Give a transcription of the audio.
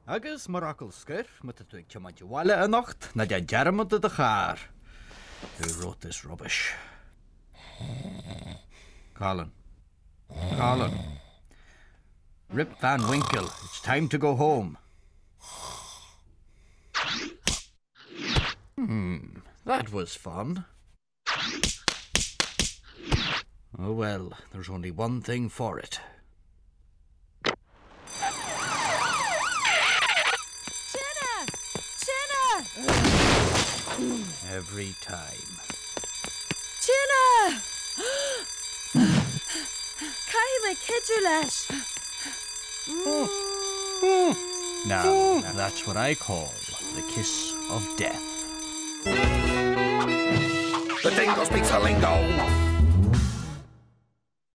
Agus marachal scurf met het tuig tjamantje wale a nacht na de dearmad de charr. Who wrote this rubbish? Colin. Rip Van Winkle, it's time to go home. That was fun. Oh well, there's only one thing for it. Every time. Tine! Caithfidh cidiú leis. Now, that's what I call the kiss of death. The dingo speaks a lingo.